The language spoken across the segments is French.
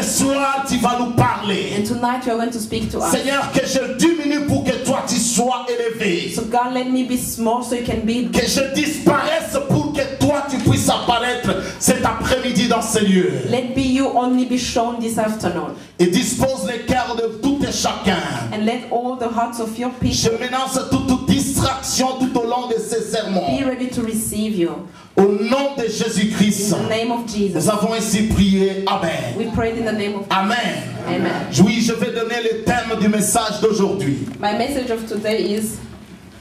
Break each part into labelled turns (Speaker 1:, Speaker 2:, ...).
Speaker 1: soir, tu vas nous parler.
Speaker 2: And tonight you are going to speak to us.
Speaker 1: Seigneur, que je diminue pour que toi tu sois élevé.
Speaker 2: So God, let me be small so you can be.
Speaker 1: Que je disparaisse pour que toi tu puisses apparaître cet après-midi dans ces lieux.
Speaker 2: Let be you only be shown this afternoon.
Speaker 1: Et dispose les cœurs de tout et chacun.
Speaker 2: And let all the hearts of your people
Speaker 1: Je menace toute distraction tout au long de ces sermons.
Speaker 2: be ready to receive you.
Speaker 1: Au nom de Jésus-Christ,
Speaker 2: In the name of Jesus.
Speaker 1: nous avons ainsi prié. Amen.
Speaker 2: We prayed in the name of
Speaker 1: Amen.
Speaker 2: Amen.
Speaker 1: Oui, je vais donner le thème du message d'aujourd'hui.
Speaker 2: My message of today is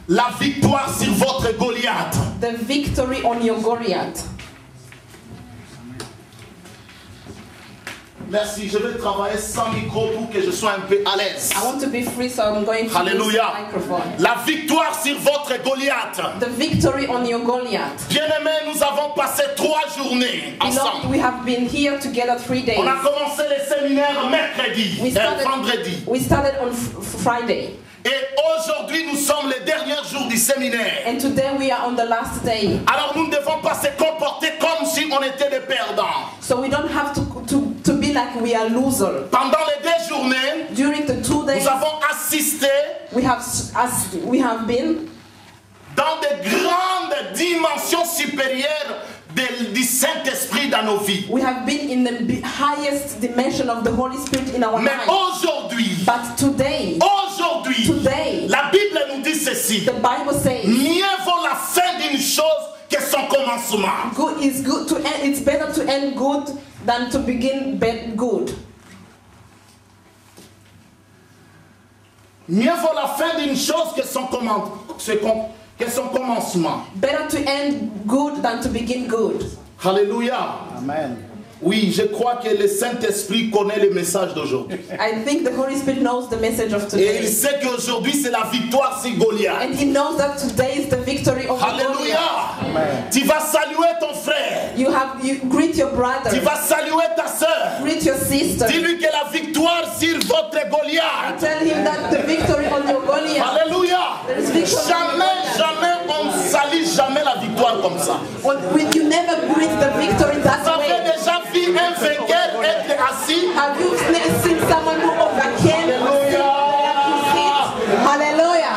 Speaker 1: La victoire sur votre Goliath.
Speaker 2: the victory on your Goliath.
Speaker 1: Merci, je vais travailler sans micro pour que je sois un peu à l'aise.
Speaker 2: I want to be free, so I'm going to use
Speaker 1: Alléluia.
Speaker 2: the microphone.
Speaker 1: La victoire sur votre Goliath.
Speaker 2: The victory on your Goliath.
Speaker 1: Bien-aimés, nous avons passé 3 journées
Speaker 2: Beloved,
Speaker 1: ensemble.
Speaker 2: we have been here together 3 days.
Speaker 1: On a commencé les séminaires mercredi
Speaker 2: We
Speaker 1: et vendredi.
Speaker 2: started on Friday.
Speaker 1: Et aujourd'hui, nous sommes les derniers jours du séminaire.
Speaker 2: And today we are on the last day.
Speaker 1: Alors nous ne devons pas se comporter comme si on était des perdants.
Speaker 2: So we don't have to be like we are losers.
Speaker 1: Pendant les 2 journées,
Speaker 2: During the 2 days,
Speaker 1: nous avons assisté
Speaker 2: we have been
Speaker 1: dans de grandes dimensions supérieures du Saint-Esprit dans nos vies.
Speaker 2: we have been in the highest dimension of the Holy Spirit in our
Speaker 1: Mais
Speaker 2: lives.
Speaker 1: aujourd'hui,
Speaker 2: But today,
Speaker 1: la Bible nous dit ceci.
Speaker 2: the Bible says,
Speaker 1: Mieux vaut la fin d'une chose que son commencement.
Speaker 2: good is good to end. It's better to end good than to begin good.
Speaker 1: Mieux vaut la fin d'une chose que son commencement.
Speaker 2: Better to end good than to begin good.
Speaker 1: Alléluia.
Speaker 3: Amen.
Speaker 1: Oui, je crois que le Saint-Esprit connaît le message d'aujourd'hui.
Speaker 2: I think the Holy Spirit knows the message of
Speaker 1: Et
Speaker 2: today.
Speaker 1: il sait qu'aujourd'hui c'est la victoire sur Goliath.
Speaker 2: And he knows that today is the victory of
Speaker 1: Alléluia.
Speaker 2: Goliath.
Speaker 1: Tu vas saluer ton frère.
Speaker 2: You greet your brother,
Speaker 1: Tu vas saluer ta soeur.
Speaker 2: greet your sister.
Speaker 1: Dis-lui que la victoire sur votre Goliath.
Speaker 2: Tell him that the victory on your Goliath.
Speaker 1: Alléluia.
Speaker 2: There is victory on your Goliath.
Speaker 1: Jamais on ne salue jamais la victoire comme ça.
Speaker 2: You never greet the victory that
Speaker 1: Vous avez
Speaker 2: way.
Speaker 1: déjà vu un vainqueur être assis?
Speaker 2: Have you seen someone who overcame? Hallelujah.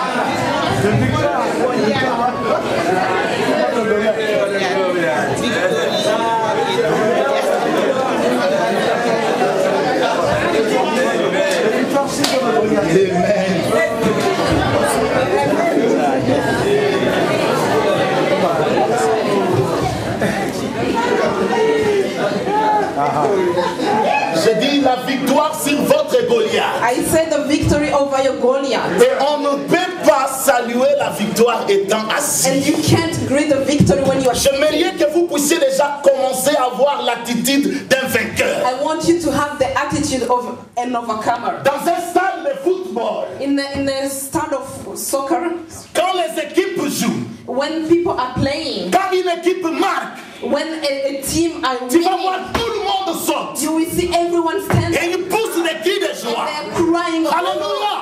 Speaker 1: Je dis la victoire sur votre Goliath.
Speaker 2: I said the victory over your Goliath.
Speaker 1: Et on ne peut pas saluer la victoire étant
Speaker 2: And
Speaker 1: assis.
Speaker 2: you can't greet the victory when you are.
Speaker 1: J'aimerais que vous puissiez déjà commencer à avoir l'attitude d'un vainqueur.
Speaker 2: I want you to have the attitude of an overcomer.
Speaker 1: Dans un stade de football,
Speaker 2: In the start of soccer,
Speaker 1: quand les équipes jouent,
Speaker 2: when people are playing,
Speaker 1: quand une équipe marque,
Speaker 2: when a team are
Speaker 1: tu vas voir
Speaker 2: winning,
Speaker 1: tout le monde saute.
Speaker 2: you will see everyone standing
Speaker 1: Et ils poussent des cris de
Speaker 2: and
Speaker 1: joie.
Speaker 2: they're crying.
Speaker 1: Alléluia.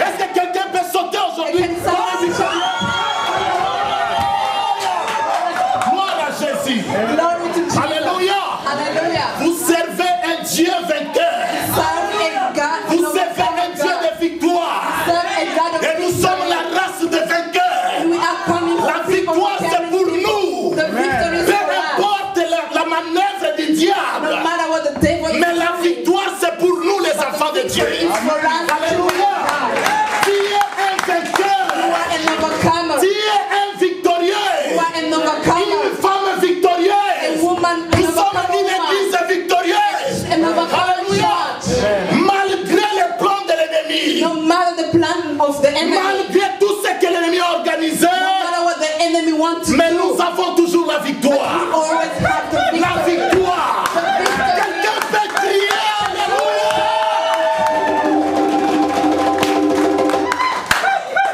Speaker 1: Est-ce que quelqu'un peut sauter aujourd'hui?
Speaker 2: Can someone shout,
Speaker 1: Gloire à Jésus.
Speaker 2: glory to Jesus.
Speaker 1: Alléluia.
Speaker 2: Hallelujah.
Speaker 1: Vous servez un Dieu vainqueur.
Speaker 2: Serve a God,
Speaker 1: Vous servez un Dieu de victoire.
Speaker 2: serve a God of
Speaker 1: Et nous sommes
Speaker 2: victory.
Speaker 1: la race de vainqueurs.
Speaker 2: We are coming
Speaker 1: La
Speaker 2: from people
Speaker 1: victoire,
Speaker 2: who
Speaker 1: c'est
Speaker 2: carry
Speaker 1: pour nous.
Speaker 2: the victory is
Speaker 1: Peu
Speaker 2: for us.
Speaker 1: importe la manœuvre du
Speaker 2: No
Speaker 1: diable.
Speaker 2: matter what the devil is
Speaker 1: Mais la
Speaker 2: doing,
Speaker 1: victoire, c'est pour nous, les enfants de Dieu.
Speaker 2: victory is for us.
Speaker 1: Alléluia. Tu es un
Speaker 2: You
Speaker 1: vainqueur.
Speaker 2: are an overcomer.
Speaker 1: Tu es un victorieux.
Speaker 2: You are an overcomer.
Speaker 1: Une femme
Speaker 2: A
Speaker 1: victorieuse.
Speaker 2: woman, an
Speaker 1: Nous sommes
Speaker 2: overcomer
Speaker 1: une
Speaker 2: woman.
Speaker 1: église victorieuse.
Speaker 2: An overcomer
Speaker 1: Alléluia.
Speaker 2: church.
Speaker 1: Malgré les plans de l'ennemi.
Speaker 2: No matter the plan of the enemy,
Speaker 1: Malgré tout ce que l'ennemi a organisé.
Speaker 2: no matter what the enemy wants to
Speaker 1: Mais
Speaker 2: do,
Speaker 1: nous avons toujours la
Speaker 2: we
Speaker 1: victoire.
Speaker 2: always have the
Speaker 1: La
Speaker 2: victory.
Speaker 1: victoire.
Speaker 2: The victory.
Speaker 1: Quelqu'un peut crier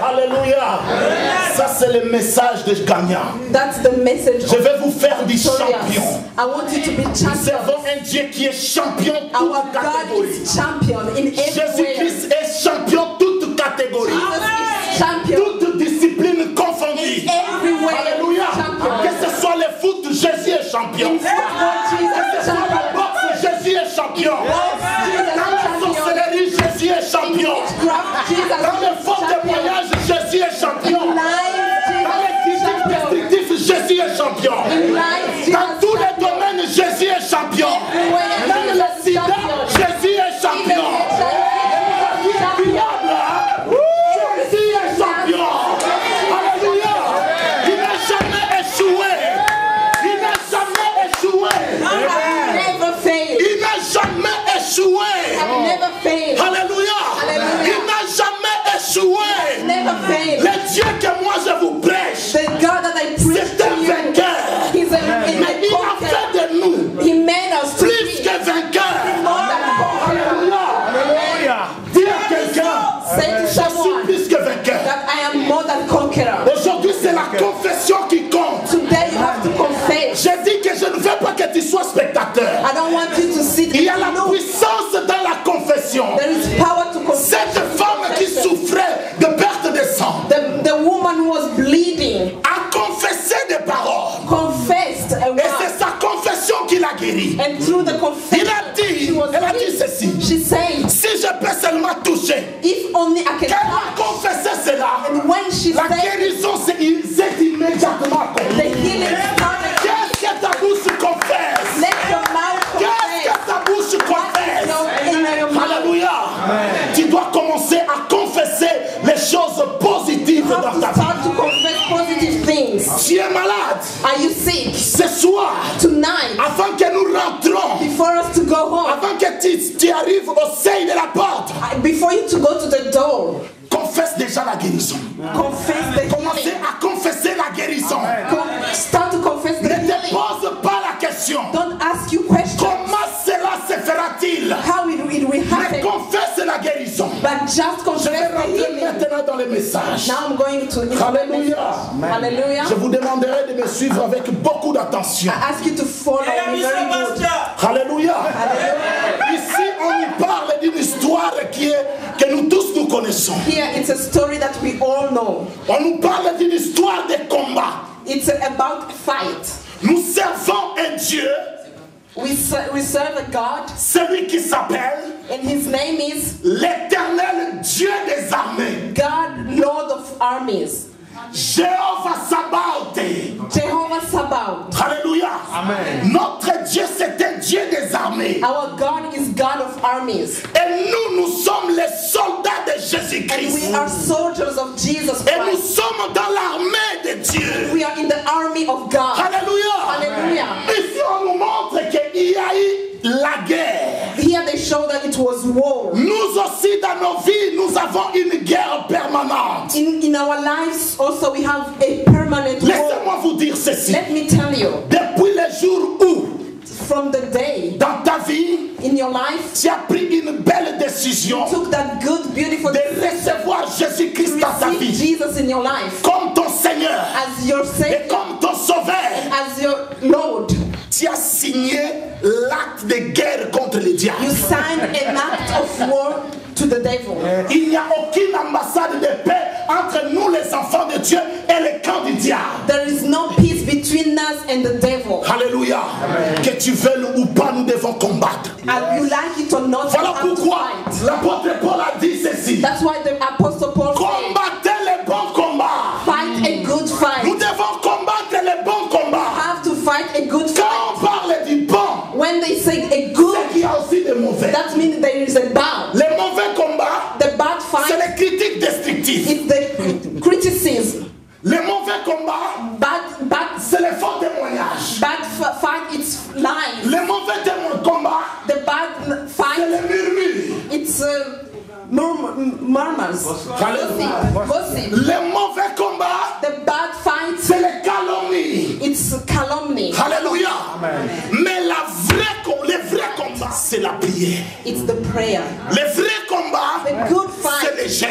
Speaker 1: Alléluia. Alléluia. Ça c'est le message des gagnants.
Speaker 2: That's the message
Speaker 1: Je
Speaker 2: of
Speaker 1: vais vous faire du
Speaker 2: victorious.
Speaker 1: champion.
Speaker 2: I want you to be
Speaker 1: Nous
Speaker 2: champion.
Speaker 1: servons un Dieu qui est champion
Speaker 2: Our
Speaker 1: toute
Speaker 2: God
Speaker 1: catégorie.
Speaker 2: is champion in every way.
Speaker 1: Jésus-Christ est champion toute catégorie.
Speaker 2: Jesus is champion
Speaker 1: Toute discipline confondue.
Speaker 2: everywhere.
Speaker 1: Alléluia.
Speaker 2: Champion.
Speaker 1: Que ce soit le foot, Jésus est champion.
Speaker 2: In football, Jesus
Speaker 1: Que
Speaker 2: is
Speaker 1: ce soit la
Speaker 2: champion.
Speaker 1: boxe, Jésus est champion. Dans la sorcellerie, Jésus est champion. Dans le faux témoignage, Jésus est champion. Dans les critiques destructives, Jésus est champion. Dans tous les domaines, Jésus est champion. Dans le sida, Jésus est champion. Jésus est champion. Alléluia. Il n'a jamais échoué. Il n'a jamais échoué. Il n'a jamais échoué. Alléluia. Il n'a jamais échoué. Le Dieu que moi je vous prêche, c'est un vainqueur. Mais il a fait de nous plus que vainqueurs. Alléluia. Dis à quelqu'un, je suis plus que vainqueur. Aujourd'hui, c'est la confession qui compte. Je dis que je ne veux pas que tu sois spectateur. Il y a la puissance dans la confession. Cette femme qui souffrait de perte de sang
Speaker 2: The woman who was bleeding
Speaker 1: a confessé des paroles.
Speaker 2: confessed a
Speaker 1: Et c'est sa confession qui l'a guéri.
Speaker 2: and through the confession
Speaker 1: Elle a dit ceci.
Speaker 2: she said,
Speaker 1: Si je peux seulement toucher,
Speaker 2: if only I can
Speaker 1: qu'elle a confessé cela,
Speaker 2: and when she
Speaker 1: la
Speaker 2: said
Speaker 1: guérison s'est immédiatement
Speaker 2: the
Speaker 1: accomplie.
Speaker 2: healing started,
Speaker 1: Qu'est-ce que ta bouche confesse?
Speaker 2: let your mouth
Speaker 1: Qu'est-ce
Speaker 2: confess.
Speaker 1: que ta bouche confesse?
Speaker 2: Your mouth.
Speaker 1: Alléluia. Tu dois commencer à confesser les choses positives
Speaker 2: You have
Speaker 1: dans
Speaker 2: to
Speaker 1: ta vie.
Speaker 2: start to confess positive things.
Speaker 1: Tu es malade.
Speaker 2: Are you sick?
Speaker 1: Ce soir,
Speaker 2: Tonight,
Speaker 1: avant que nous rentrons,
Speaker 2: before us to go home,
Speaker 1: avant que tu arrives au seuil de la porte,
Speaker 2: before you to go to the door,
Speaker 1: confesse déjà la guérison.
Speaker 2: confess the
Speaker 1: Commencez
Speaker 2: healing.
Speaker 1: à confesser la guérison.
Speaker 2: Start to confess the
Speaker 1: Ne te
Speaker 2: healing.
Speaker 1: pose pas la question.
Speaker 2: Don't ask you questions.
Speaker 1: Comment cela se fera-t-il?
Speaker 2: How it will
Speaker 1: Mais
Speaker 2: happen.
Speaker 1: confesse la guérison.
Speaker 2: But just
Speaker 1: Je
Speaker 2: confess
Speaker 1: vais
Speaker 2: the
Speaker 1: rentrer
Speaker 2: healing.
Speaker 1: maintenant dans les messages.
Speaker 2: Now I'm going to
Speaker 1: Alléluia.
Speaker 2: Hallelujah.
Speaker 1: Je vous demanderai de me suivre avec beaucoup d'attention.
Speaker 2: I ask you to follow me very good.
Speaker 1: Alléluia.
Speaker 2: Hallelujah.
Speaker 1: Ici, on y parle d'une histoire que nous tous nous connaissons.
Speaker 2: Here it's a story that we all know.
Speaker 1: On nous parle d'une histoire de combat.
Speaker 2: It's about fight.
Speaker 1: Nous servons un Dieu,
Speaker 2: We serve a God,
Speaker 1: celui qui s'appelle
Speaker 2: and His name is
Speaker 1: l'Éternel Dieu des armées.
Speaker 2: God, Lord of armies.
Speaker 1: Jéhovah Sabaoth.
Speaker 2: Jehovah Sabaoth.
Speaker 1: Alléluia.
Speaker 3: Amen.
Speaker 1: Notre Dieu, c'est un Dieu des armées.
Speaker 2: Our God is God of armies.
Speaker 1: Et nous sommes les soldats de
Speaker 2: And
Speaker 1: Jésus-Christ.
Speaker 2: we are soldiers of Jesus
Speaker 1: Et nous
Speaker 2: Christ.
Speaker 1: sommes dans l'armée de Dieu.
Speaker 2: We are in the army of God.
Speaker 1: Alléluia.
Speaker 2: Hallelujah.
Speaker 1: Ici, on nous montre qu'il y a eu la guerre.
Speaker 2: Here they show that it was war.
Speaker 1: Nous aussi, dans nos vies, nous avons une guerre permanente.
Speaker 2: In our lives also we have a permanent war.
Speaker 1: Laissez-moi vous dire ceci.
Speaker 2: Let me tell you,
Speaker 1: Depuis le jour où,
Speaker 2: from the day
Speaker 1: dans ta vie,
Speaker 2: in your life
Speaker 1: tu as pris une belle décision
Speaker 2: you took that good, beautiful
Speaker 1: de recevoir Jésus-Christ dans ta
Speaker 2: receive
Speaker 1: vie
Speaker 2: Jesus in your life
Speaker 1: comme ton Seigneur
Speaker 2: as your
Speaker 1: et
Speaker 2: Savior,
Speaker 1: comme ton Sauveur,
Speaker 2: as your Lord.
Speaker 1: tu as signé l'acte de guerre contre le diable.
Speaker 2: You signed an act of war to the devil.
Speaker 1: Il n'y a aucune ambassade de paix entre nous les enfants de Dieu et le camp du diable.
Speaker 2: There is no peace between us and the devil.
Speaker 1: Alléluia. Que tu veuilles ou pas, nous devons combattre.
Speaker 2: And you like it or not, you
Speaker 1: Voilà
Speaker 2: have to
Speaker 1: pourquoi
Speaker 2: fight.
Speaker 1: l'apôtre Paul a dit ceci.
Speaker 2: That's why the Apostle Paul said,
Speaker 1: Combattez les bons combats.
Speaker 2: fight a good
Speaker 1: Nous
Speaker 2: fight.
Speaker 1: devons combattre les bons combats.
Speaker 2: Have to fight a good
Speaker 1: Quand
Speaker 2: fight.
Speaker 1: on parle du bon,
Speaker 2: When they say a
Speaker 1: c'est
Speaker 2: good,
Speaker 1: qu'il y a aussi des mauvais.
Speaker 2: that means there is a bad.
Speaker 1: Les mauvais combats,
Speaker 2: The bad
Speaker 1: c'est
Speaker 2: fight
Speaker 1: les critiques destructives.
Speaker 2: is the criticism.
Speaker 1: Les mauvais combats,
Speaker 2: Bad
Speaker 1: c'est les faux témoignages.
Speaker 2: fight, it's lies.
Speaker 1: Les mauvais combats,
Speaker 2: The bad
Speaker 1: c'est
Speaker 2: fight,
Speaker 1: les murmures.
Speaker 2: it's murmurs. Gossip.
Speaker 1: Les mauvais combats,
Speaker 2: The bad fight,
Speaker 1: c'est les calomnies.
Speaker 2: it's calumny.
Speaker 1: Alléluia. Mais les vrais combats, c'est la prière.
Speaker 2: It's the prayer.
Speaker 1: Les vrais combats,
Speaker 2: The good
Speaker 1: c'est
Speaker 2: fight,
Speaker 1: les jeûnes.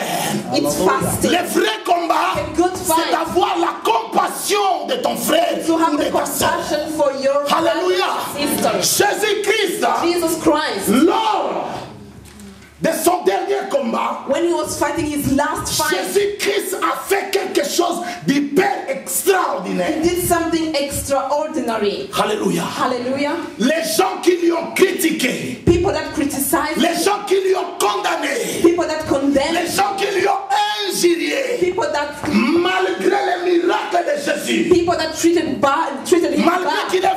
Speaker 2: it's fasting.
Speaker 1: Les vrais combats,
Speaker 2: The good
Speaker 1: c'est
Speaker 2: fight,
Speaker 1: d'avoir la compassion de ton frère
Speaker 2: to have
Speaker 1: ou de
Speaker 2: the
Speaker 1: ta soeur.
Speaker 2: compassion for your
Speaker 1: Alléluia.
Speaker 2: brothers and sisters.
Speaker 1: Jésus-Christ,
Speaker 2: Jesus Christ,
Speaker 1: lors de son dernier combat, combat,
Speaker 2: when he was fighting his last fight,
Speaker 1: Jésus-Christ a fait quelque chose d'hyper extraordinaire.
Speaker 2: he did something extraordinary.
Speaker 1: Alléluia.
Speaker 2: Hallelujah.
Speaker 1: Les gens qui lui ont critiqué,
Speaker 2: People that criticize,
Speaker 1: les gens qui lui ont condamné,
Speaker 2: people that condemn,
Speaker 1: les gens qui lui ont injurié,
Speaker 2: people that
Speaker 1: malgré les miracles de Jésus,
Speaker 2: treated him
Speaker 1: malgré
Speaker 2: bad,
Speaker 1: qu'il ait